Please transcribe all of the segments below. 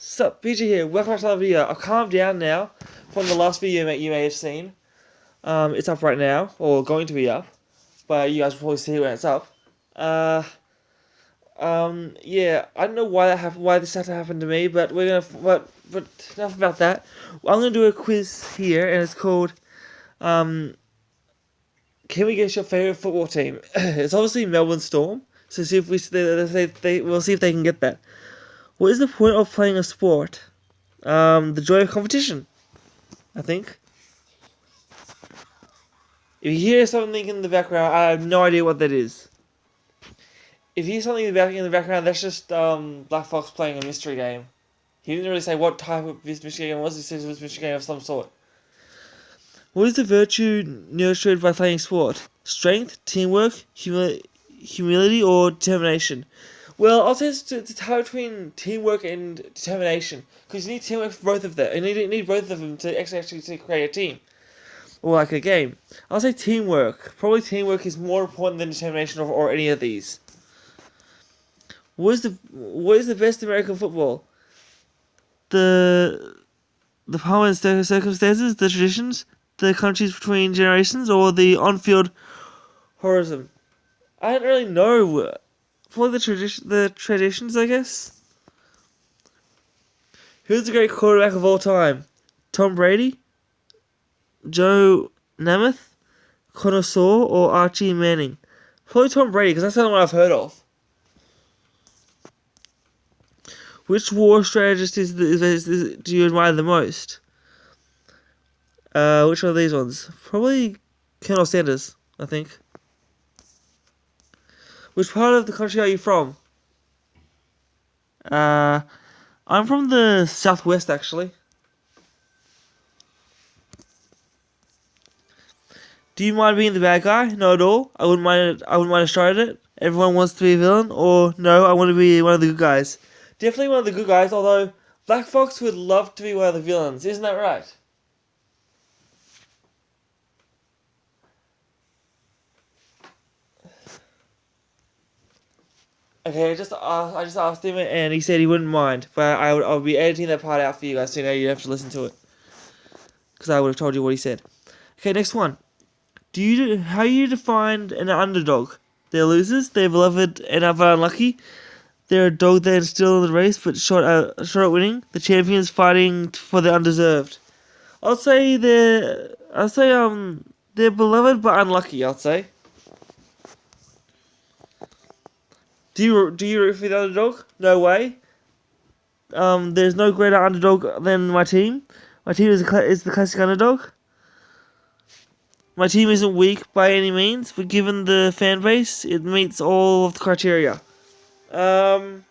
Sup, PJ here, welcome back to another video. I've calmed down now from the last video you may have seen. It's up right now, or going to be up, but you guys will probably see when it's up. Yeah, I don't know why that happened, why this had to happen to me, but but enough about that. I'm gonna do a quiz here, and it's called, can we guess your favorite football team? It's obviously Melbourne Storm, so see if we'll see if they can get that. What is the point of playing a sport? The joy of competition, I think. If you hear something in the background, I have no idea what that is. If you hear something in the background, that's just Black Fox playing a mystery game. He didn't really say what type of mystery game it was. He said it was a mystery game of some sort. What is the virtue nurtured by playing sport? Strength, teamwork, humility, or determination? Well, I'll say it's a tie between teamwork and determination, because you need teamwork for both of them. You need both of them to actually to create a team, or like a game. I'll say teamwork. Probably teamwork is more important than determination or any of these. What is the best American football? The power and circumstances, the traditions, the countries between generations, or the on-field heroism? I don't really know. Probably the traditions, I guess. Who's the great quarterback of all time? Tom Brady, Joe Namath, Connoisseur, or Archie Manning? Probably Tom Brady, because that's the only one I've heard of. Which war strategist do you admire the most? Which one of these ones? Probably Colonel Sanders, I think. Which part of the country are you from? I'm from the southwest, actually. Do you mind being the bad guy? No, at all. I wouldn't mind a shot at it. Everyone wants to be a villain, or no, I want to be one of the good guys. Definitely one of the good guys. Although Black Fox would love to be one of the villains, isn't that right? Okay, I just asked him, and he said he wouldn't mind, but I'll be editing that part out for you guys, so now you have to listen to it, because I would have told you what he said. Okay, next one. How do you define an underdog? They're losers. They're beloved and are unlucky. They're a dog that is still in the race, but short at winning. The champions fighting for the undeserved. I'll say they're beloved but unlucky. I'll say. Do you root for the underdog? No way. There's no greater underdog than my team. My team is the classic underdog. My team isn't weak by any means, but given the fan base, it meets all of the criteria. I'll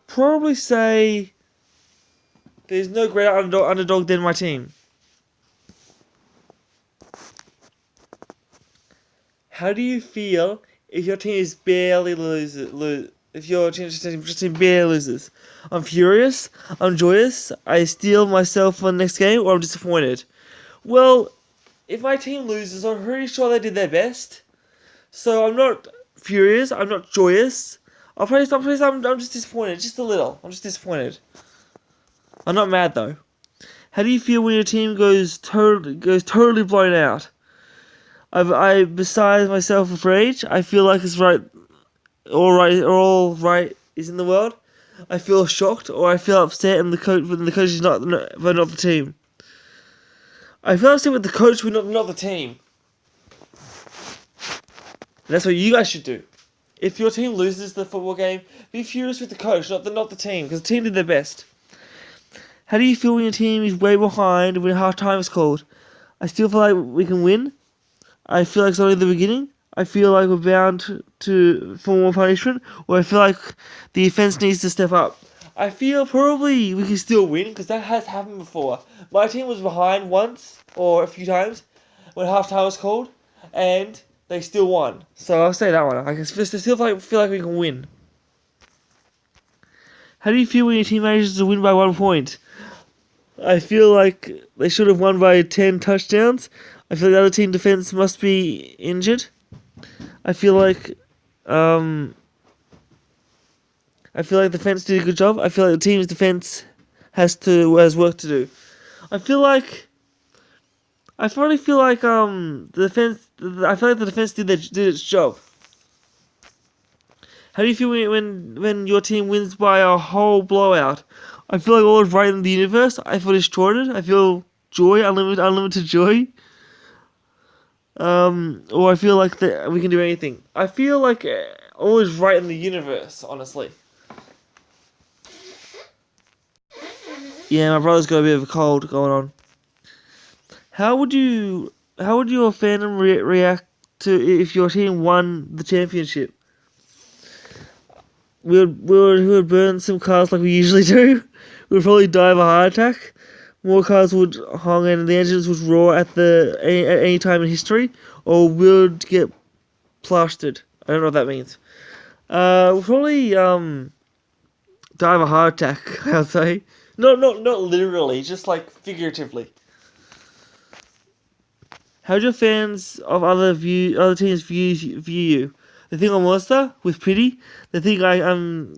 probably say there's no greater underdog than my team. How do you feel if your team is barely if your team just barely loses? I'm furious, I'm joyous, I steel myself for the next game, or I'm disappointed. Well, if my team loses, I'm pretty sure they did their best. So I'm not furious, I'm not joyous. I'm just disappointed, just a little. I'm just disappointed. I'm not mad though. How do you feel when your team goes totally blown out? I beside myself with rage. I feel like it's all right is in the world. I feel shocked, or I feel upset, and the coach is not the team. I feel upset with the coach, but not the team. And that's what you guys should do. If your team loses the football game, be furious with the coach, not the team, because the team did their best. How do you feel when your team is way behind when half time is called? I still feel like we can win. I feel like it's only the beginning. I feel like we're bound for more punishment, or I feel like the offense needs to step up. I feel probably we can still win, because that has happened before. My team was behind once, or a few times, when halftime was called, and they still won. So I'll say that one. I still feel like we can win. How do you feel when your team manages to win by 1 point? I feel like they should have won by 10 touchdowns. I feel like the other team defense must be injured. I feel like I feel like the defense did a good job. I feel like the team's defense has work to do. I feel like I probably feel like the defense. I feel like the defense did its job. How do you feel when your team wins by a whole blowout? I feel like all is right in the universe. I feel destroyed. I feel joy, unlimited joy. Or I feel like that we can do anything. I feel like all is right in the universe. Honestly. Yeah, my brother's got a bit of a cold going on. How would your fandom react to if your team won the championship? We would burn some cars like we usually do. We'd probably die of a heart attack. More cars would hong and the engines would roar at any time in history, or we'd get plastered. I don't know what that means. We'll probably die of a heart attack. I'll say not literally, just like figuratively. How do your fans of other teams view you? They think I'm a monster with pity. They think I'm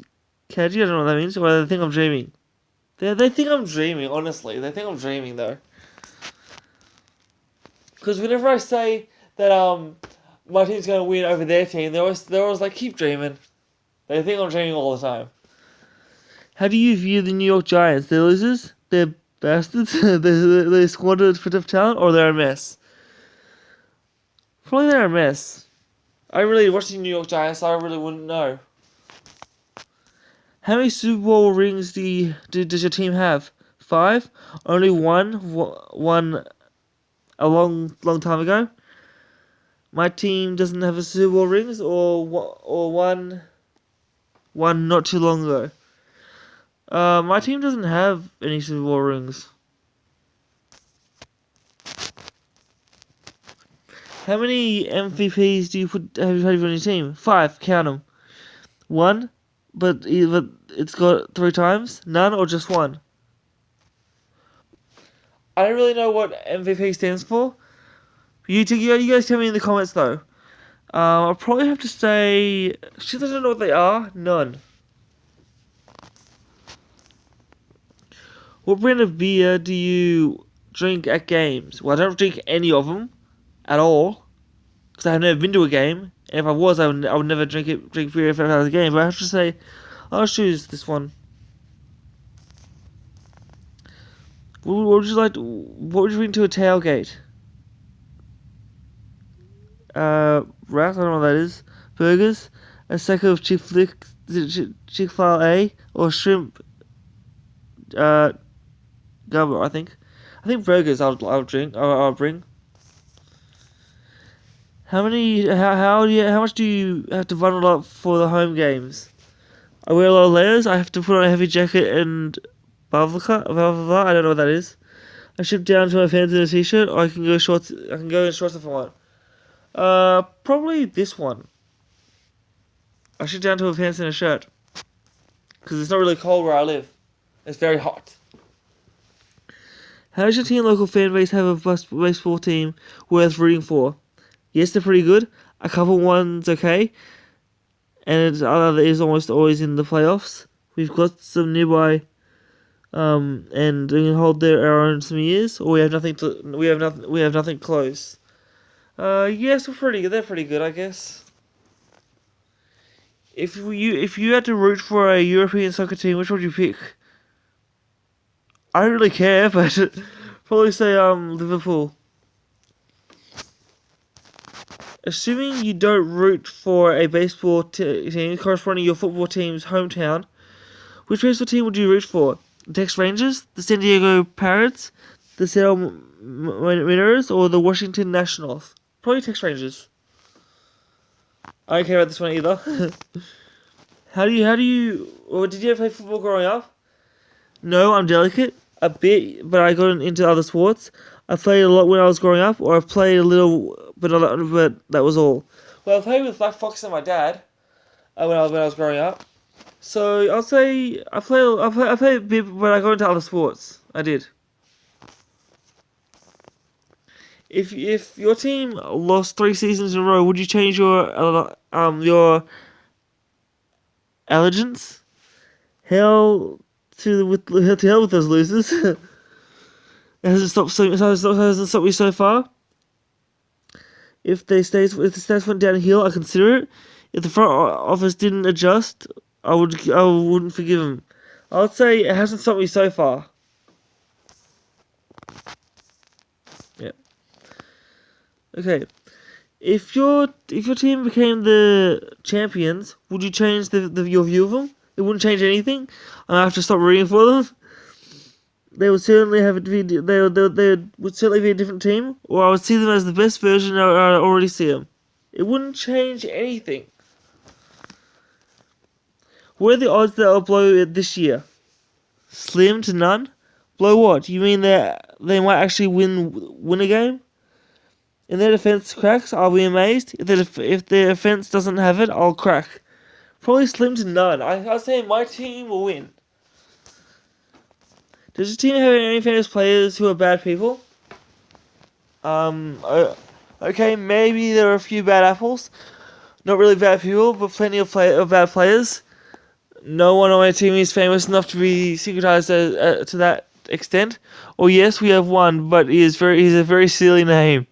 catchy. I don't know what that means. Or they think I'm dreaming. They think I'm dreaming. Honestly, they think I'm dreaming though. Because whenever I say that my team's gonna win over their team, they're always like, keep dreaming. They think I'm dreaming all the time. How do you view the New York Giants? They're losers. They're bastards. they squandered a bit of talent, or they're a mess. Probably they're a mess. I really watch the New York Giants, so I really wouldn't know. How many Super Bowl rings does your team have? 5? Only one a long time ago. My team doesn't have a Super Bowl rings, or one not too long ago. My team doesn't have any Super Bowl rings. How many MVPs do you have on your team? 5. Count them. 1, but it's got 3 times. None or just 1. I don't really know what MVP stands for. You guys tell me in the comments though. I'll probably have to say, shit, I don't know what they are. None. What brand of beer do you drink at games? Well, I don't drink any of them at all, because I've never been to a game. And if I was, I would never drink beer if I was at a game. But I have to say, I'll choose this one. What would you like? What would you bring to a tailgate? Wraps, I don't know what that is. Burgers, a sack of Chick-fil-A, or shrimp. Gumbo, I think. I think burgers. I'll drink. I'll bring. How much do you have to bundle up for the home games? I wear a lot of layers. I have to put on a heavy jacket and balaclava. I don't know what that is. I ship down to my fans in a t-shirt, or I can go shorts. I can go in shorts if I want. Probably this one. I ship down to my fans in a shirt, because it's not really cold where I live. It's very hot. How does your team local fan base have a baseball team worth rooting for? Yes, they're pretty good. A couple ones okay, and other is almost always in the playoffs. We've got some nearby, and we can hold our own some years, or we have nothing close. Yes, they're pretty good, I guess. If you had to root for a European soccer team, which would you pick? I don't really care, but probably say Liverpool. Assuming you don't root for a baseball team corresponding to your football team's hometown, which baseball team would you root for? The Texas Rangers, the San Diego Pirates, the Seattle Mariners, or the Washington Nationals? Probably Texas Rangers. I don't care about this one either. Or did you ever play football growing up? No, I'm delicate. A bit, but I got into other sports. I played a lot when I was growing up, or I played a little, but that was all. Well, I played with Black Fox and my dad when I was growing up. So I'll say I played a bit, but I got into other sports. I did. If your team lost 3 seasons in a row, would you change your allegiance? Hell to hell with those losers. It hasn't stopped me so far. If the stats went downhill, I consider it. If the front office didn't adjust, I wouldn't forgive him. I would say it hasn't stopped me so far. Yeah. Okay. If your team became the champions, would you change your view of them? It wouldn't change anything. I have to stop rooting for them. They would certainly they would certainly be a different team, or I would see them as the best version I already see them. It wouldn't change anything. What are the odds that I'll blow it this year? Slim to none. Blow what? You mean that they might actually win a game? In their defense cracks, I'll be amazed. If their defense doesn't have it, I'll crack. Probably slim to none. I'll say my team will win. Does your team have any famous players who are bad people? Okay, maybe there are a few bad apples. Not really bad people, but plenty of bad players. No one on my team is famous enough to be synchronized to that extent. Or yes, we have one, but he's a very silly name.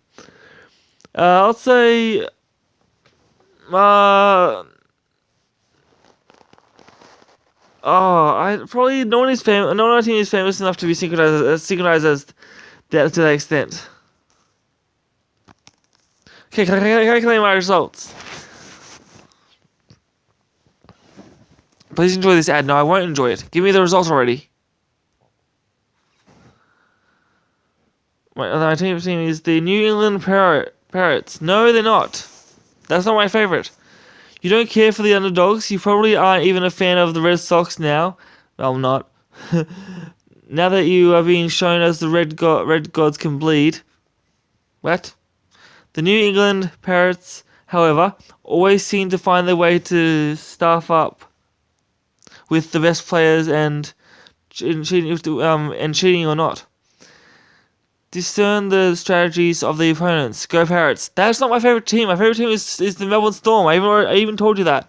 I'll say, I probably no one on our team is famous enough to be synchronized as that to that extent. Okay, can I claim my results? Please enjoy this ad. No, I won't enjoy it. Give me the results already. My team is the New England Parrots. No, they're not. That's not my favorite. You don't care for the underdogs. You probably aren't even a fan of the Red Sox now. Well, I'm not. Now that you are being shown as the Red Gods can bleed. What? The New England Parrots, however, always seem to find their way to staff up with the best players and cheating or not. Discern the strategies of the opponents. Go Parrots. That's not my favorite team. My favorite team is the Melbourne Storm. I even told you that.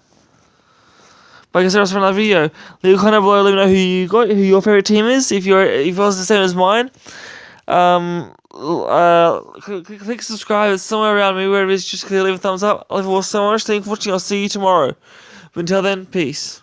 But I guess that's for another video. Leave a comment below. Let me know who your favorite team is. If yours the same as mine. Click subscribe. It's somewhere around me. Wherever it is, just leave a thumbs up. I love you all so much. Thank you for watching. I'll see you tomorrow. But until then, peace.